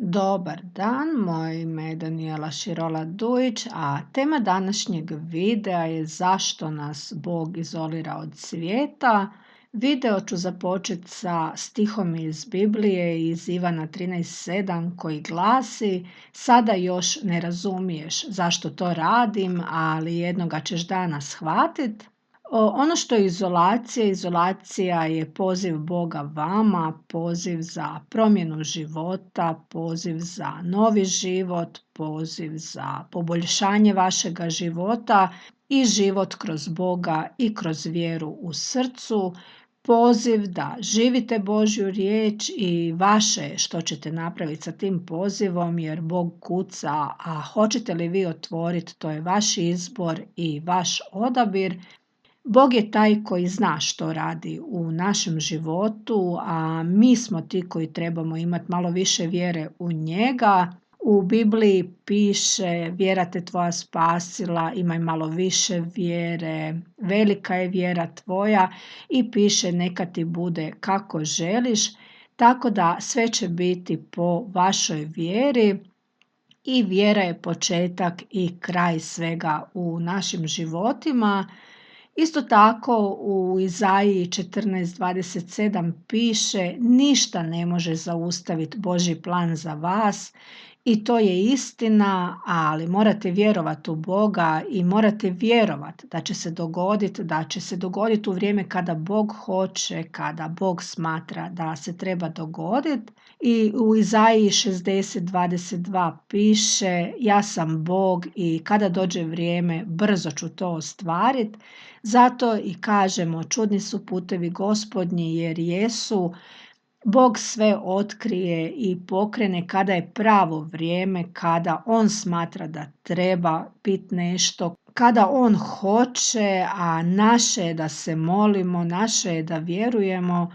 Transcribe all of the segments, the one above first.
Dobar dan, moje ime je Danijela Širola Dujić, a tema današnjeg videa je zašto nas Bog izolira od svijeta. Video ću započeti sa stihom iz Biblije iz Ivana 13:7 koji glasi: Sada još ne razumiješ zašto to radim, ali jednoga ćeš dana shvatiti. Ono što je izolacija je poziv Boga vama, poziv za promjenu života, poziv za novi život, poziv za poboljšanje vašega života i život kroz Boga i kroz vjeru u srcu, poziv da živite Božju riječ i vaše je što ćete napraviti sa tim pozivom jer Bog kuca, a hoćete li vi otvoriti, to je vaš izbor i vaš odabir. Bog je taj koji zna što radi u našem životu, a mi smo ti koji trebamo imati malo više vjere u njega. U Bibliji piše: vjera te tvoja spasila, imaj malo više vjere, velika je vjera tvoja, i piše neka ti bude kako želiš, tako da sve će biti po vašoj vjeri. I vjera je početak i kraj svega u našim životima. Isto tako u Izaiji 14:27 piše: ništa ne može zaustaviti Božji plan za vas, i to je istina, ali morate vjerovati u Boga i morate vjerovati da će se dogoditi u vrijeme kada Bog hoće, kada Bog smatra da se treba dogoditi. I u Izaiji 60:22 piše: ja sam Bog i kada dođe vrijeme brzo ću to ostvariti. Zato i kažemo: čudni su putevi Gospodnji, jer jesu. Bog sve otkrije i pokrene kada je pravo vrijeme, kada On smatra da treba biti nešto, kada On hoće, a naše je da se molimo, naše je da vjerujemo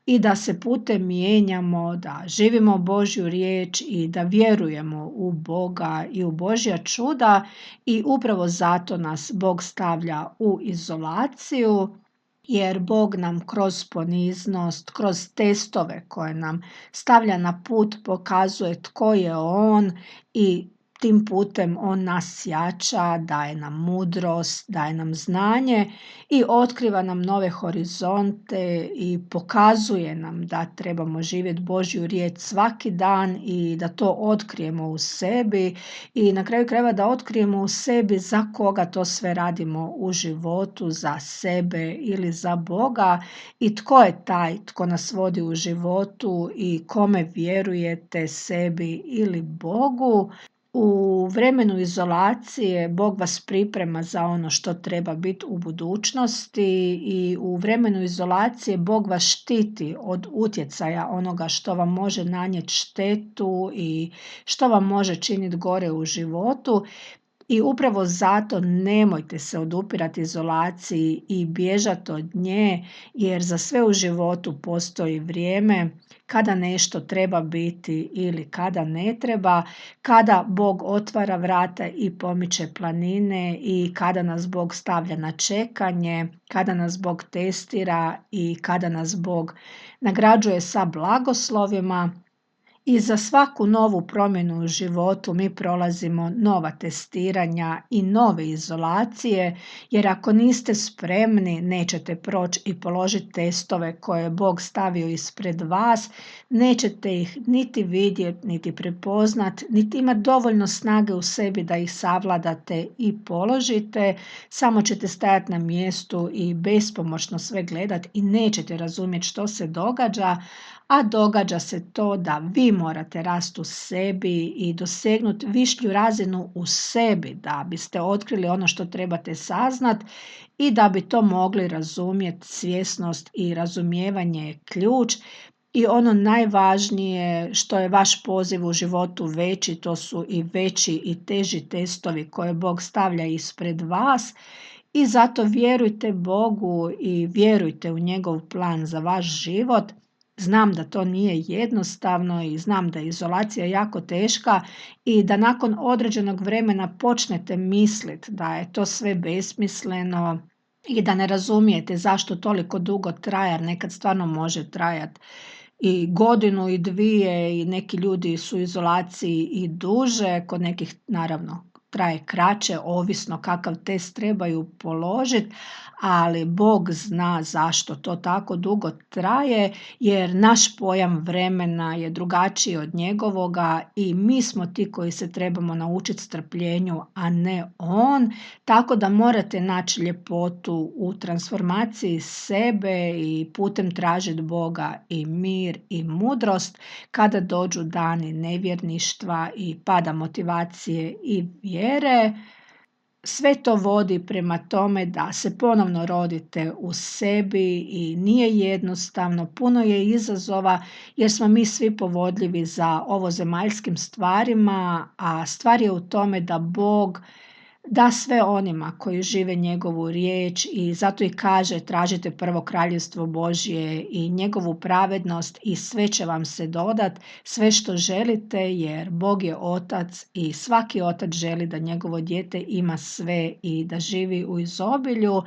i da se putem mijenjamo, da živimo Božju riječ i da vjerujemo u Boga i u Božja čuda, i upravo zato nas Bog stavlja u izolaciju, jer Bog nam kroz poniznost, kroz testove koje nam stavlja na put pokazuje tko je On, i tim putem On nas jača, daje nam mudrost, daje nam znanje i otkriva nam nove horizonte i pokazuje nam da trebamo živjeti Božju riječ svaki dan i da to otkrijemo u sebi, i na kraju krajeva da otkrijemo u sebi za koga to sve radimo u životu, za sebe ili za Boga, i tko je taj tko nas vodi u životu i kome vjerujete, sebi ili Bogu. U vremenu izolacije Bog vas priprema za ono što treba biti u budućnosti, i u vremenu izolacije Bog vas štiti od utjecaja onoga što vam može nanijeti štetu i što vam može činiti gore u životu. I upravo zato nemojte se odupirati izolaciji i bježati od nje, jer za sve u životu postoji vrijeme kada nešto treba biti ili kada ne treba, kada Bog otvara vrata i pomiče planine, i kada nas Bog stavlja na čekanje, kada nas Bog testira i kada nas Bog nagrađuje sa blagoslovima. I za svaku novu promjenu u životu mi prolazimo nova testiranja i nove izolacije, jer ako niste spremni nećete proći i položiti testove koje je Bog stavio ispred vas, nećete ih niti vidjeti, niti prepoznati, niti imati dovoljno snage u sebi da ih savladate i položite, samo ćete stajati na mjestu i bespomoćno sve gledati i nećete razumjeti što se događa, a događa se to da vi morate rasti u sebi i dosegnuti višlju razinu u sebi da biste otkrili ono što trebate saznat, i da bi to mogli razumjeti. Svjesnost i razumijevanje je ključ, i ono najvažnije što je vaš poziv u životu veći, to su i veći i teži testovi koje Bog stavlja ispred vas. I zato vjerujte Bogu i vjerujte u njegov plan za vaš život. Znam da to nije jednostavno i znam da je izolacija jako teška i da nakon određenog vremena počnete misliti da je to sve besmisleno i da ne razumijete zašto toliko dugo traje, jer nekad stvarno može trajati i godinu i dvije i neki ljudi su u izolaciji i duže, kod nekih naravno traje kraće, ovisno kakav test trebaju položiti, ali Bog zna zašto to tako dugo traje, jer naš pojam vremena je drugačiji od njegovoga i mi smo ti koji se trebamo naučiti strpljenju, a ne on. Tako da morate naći ljepotu u transformaciji sebe i putem tražiti Boga i mir i mudrost kada dođu dani nevjerništva i pada motivacije i vjere. Sve to vodi prema tome da se ponovno rodite u sebi i nije jednostavno, puno je izazova jer smo mi svi povodljivi za ovozemaljskim stvarima, a stvar je u tome da Bog da sve onima koji žive njegovu riječ i zato i kaže tražite prvo kraljevstvo Božje i njegovu pravednost i sve će vam se dodat, sve što želite jer Bog je otac i svaki otac želi da njegovo dijete ima sve i da živi u izobilju.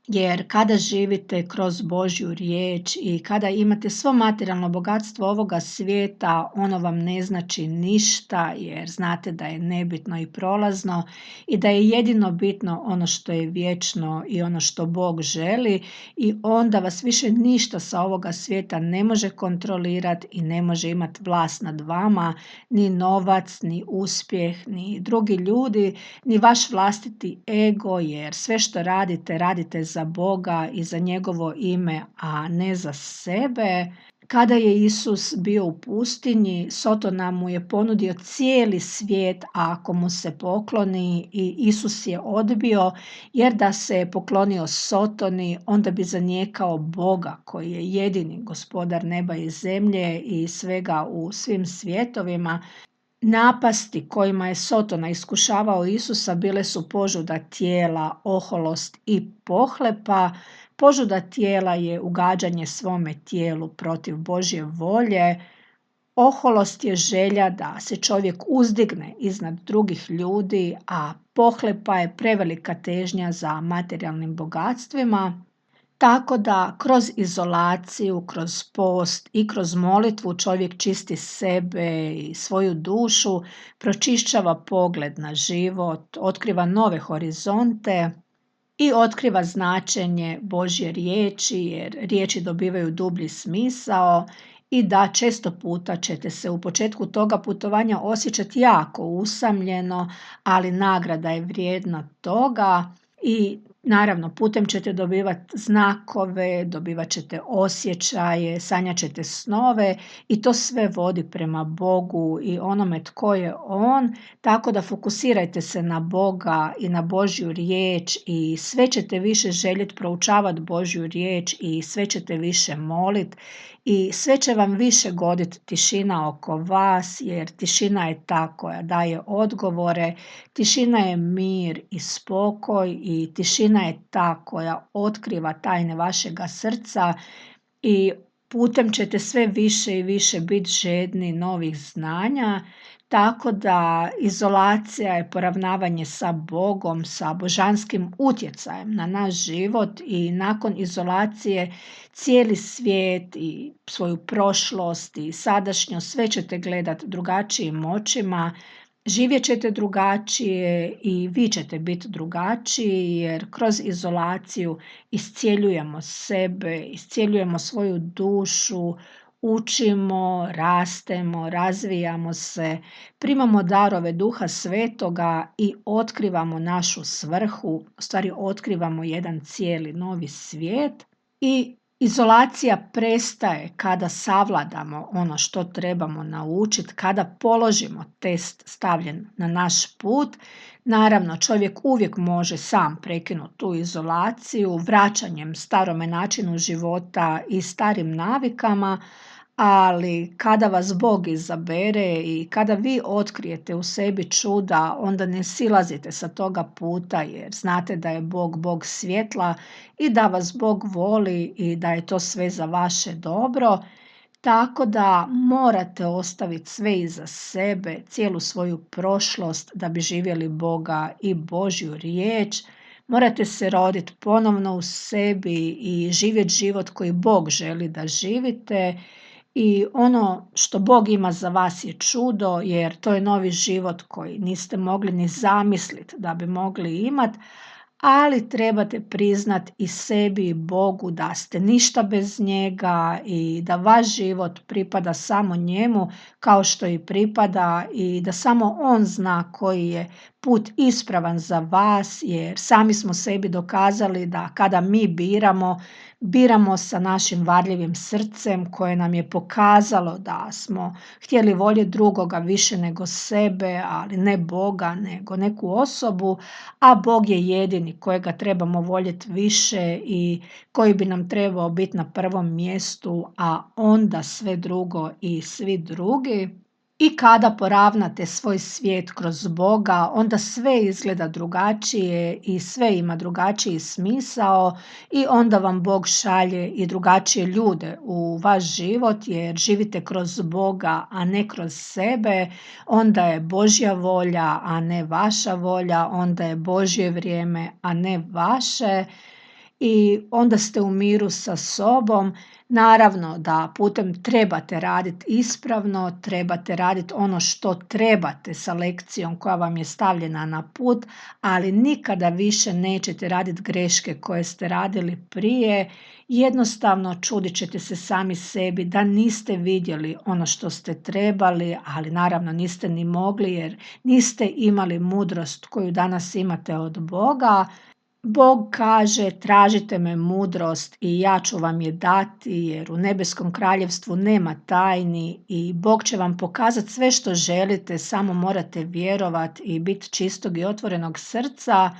Jer kada živite kroz Božju riječ i kada imate svo materijalno bogatstvo ovoga svijeta, ono vam ne znači ništa jer znate da je nebitno i prolazno i da je jedino bitno ono što je vječno i ono što Bog želi i onda vas više ništa sa ovoga svijeta ne može kontrolirati i ne može imati vlast nad vama, ni novac, ni uspjeh, ni drugi ljudi, ni vaš vlastiti ego jer sve što radite, radite za Boga i za njegovo ime, a ne za sebe. Kada je Isus bio u pustinji, Sotona mu je ponudio cijeli svijet ako mu se pokloni i Isus je odbio jer da se je poklonio Sotoni, onda bi zanijekao Boga koji je jedini gospodar neba i zemlje i svega u svim svjetovima. Napasti kojima je Sotona iskušavao Isusa bile su požuda tijela, oholost i pohlepa. Požuda tijela je ugađanje svome tijelu protiv Božje volje. Oholost je želja da se čovjek uzdigne iznad drugih ljudi, a pohlepa je prevelika težnja za materijalnim bogatstvima. Tako da kroz izolaciju, kroz post i kroz molitvu čovjek čisti sebe i svoju dušu, pročišćava pogled na život, otkriva nove horizonte i otkriva značenje Božje riječi jer riječi dobivaju dublji smisao i da često puta ćete se u početku toga putovanja osjećati jako usamljeno, ali nagrada je vrijedna toga i naravno, putem ćete dobivati znakove, dobivat ćete osjećaje, sanjat ćete snove i to sve vodi prema Bogu i onome tko je On, tako da fokusirajte se na Boga i na Božju riječ i sve ćete više željeti proučavati Božju riječ i sve ćete više moliti i sve će vam više goditi tišina oko vas jer tišina je ta koja daje odgovore, tišina je mir i spokoj i tišina je ta koja otkriva tajne vašega srca i putem ćete sve više i više biti žedni novih znanja, tako da izolacija je poravnavanje sa Bogom, sa božanskim utjecajem na naš život i nakon izolacije cijeli svijet i svoju prošlost i sadašnjost sve ćete gledati drugačijim očima, živjet ćete drugačije i vi ćete biti drugačiji jer kroz izolaciju iscjeljujemo sebe, iscjeljujemo svoju dušu, učimo, rastemo, razvijamo se, primamo darove Duha Svetoga i otkrivamo našu svrhu, u stvari otkrivamo jedan cijeli novi svijet i izolacija prestaje kada savladamo ono što trebamo naučiti, kada položimo test stavljen na naš put. Naravno, čovjek uvijek može sam prekinuti tu izolaciju vraćanjem starome načinu života i starim navikama, ali kada vas Bog izabere i kada vi otkrijete u sebi čuda, onda ne silazite sa toga puta jer znate da je Bog Bog svjetla i da vas Bog voli i da je to sve za vaše dobro. Tako da morate ostaviti sve iza sebe, cijelu svoju prošlost da bi živjeli Boga i Božju riječ. Morate se roditi ponovno u sebi i živjeti život koji Bog želi da živite I ono što Bog ima za vas je čudo, jer to je novi život koji niste mogli ni zamisliti da bi mogli imati, ali trebate priznat i sebi i Bogu da ste ništa bez njega i da vaš život pripada samo njemu kao što i pripada i da samo on zna koji je put ispravan za vas, jer sami smo sebi dokazali da kada mi biramo sa našim varljivim srcem koje nam je pokazalo da smo htjeli voljeti drugoga više nego sebe, ali ne Boga nego neku osobu, a Bog je jedini kojega trebamo voljeti više i koji bi nam trebao biti na prvom mjestu, a onda sve drugo i svi drugi. I kada poravnate svoj svijet kroz Boga, onda sve izgleda drugačije i sve ima drugačiji smisao i onda vam Bog šalje i drugačije ljude u vaš život jer živite kroz Boga, a ne kroz sebe. Onda je Božja volja, a ne vaša volja, onda je Božje vrijeme, a ne vaše. I onda ste u miru sa sobom. Naravno da putem trebate raditi ispravno, trebate raditi ono što trebate sa lekcijom koja vam je stavljena na put, ali nikada više nećete raditi greške koje ste radili prije. Jednostavno čudit ćete se sami sebi da niste vidjeli ono što ste trebali, ali naravno niste ni mogli jer niste imali mudrost koju danas imate od Boga. Bog kaže tražite me mudrost i ja ću vam je dati jer u nebeskom kraljevstvu nema tajni i Bog će vam pokazati sve što želite, samo morate vjerovati i biti čistog i otvorenog srca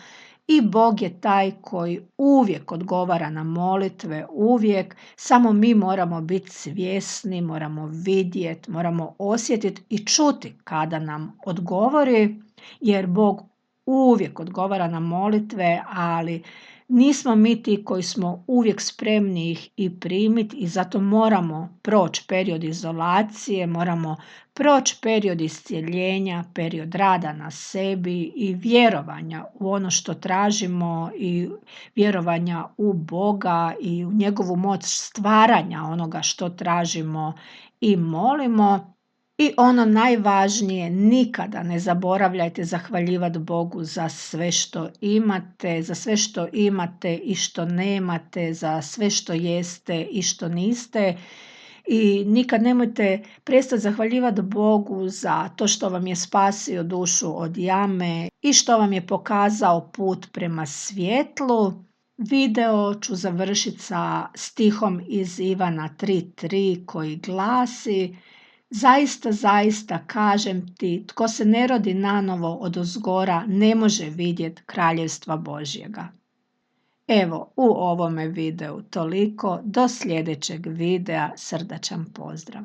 i Bog je taj koji uvijek odgovara na molitve, uvijek, samo mi moramo biti svjesni, moramo vidjeti, moramo osjetiti i čuti kada nam odgovori jer Bog uvijek odgovara na molitve, ali nismo mi ti koji smo uvijek spremni ih i primiti i zato moramo proći period izolacije, moramo proći period iscjeljenja, period rada na sebi i vjerovanja u ono što tražimo i vjerovanja u Boga i u njegovu moć stvaranja onoga što tražimo i molimo. I ono najvažnije, nikada ne zaboravljajte zahvaljivati Bogu za sve što imate i što nemate, za sve što jeste i što niste. I nikad nemojte prestati zahvaljivati Bogu za to što vam je spasio dušu od jame i što vam je pokazao put prema svjetlu. Video ću završiti sa stihom iz Ivana 3.3 koji glasi: Zaista, zaista, kažem ti, tko se ne rodi nanovo odozgora ne može vidjeti kraljevstva Božjega. Evo, u ovome videu toliko. Do sljedećeg videa srdačan pozdrav.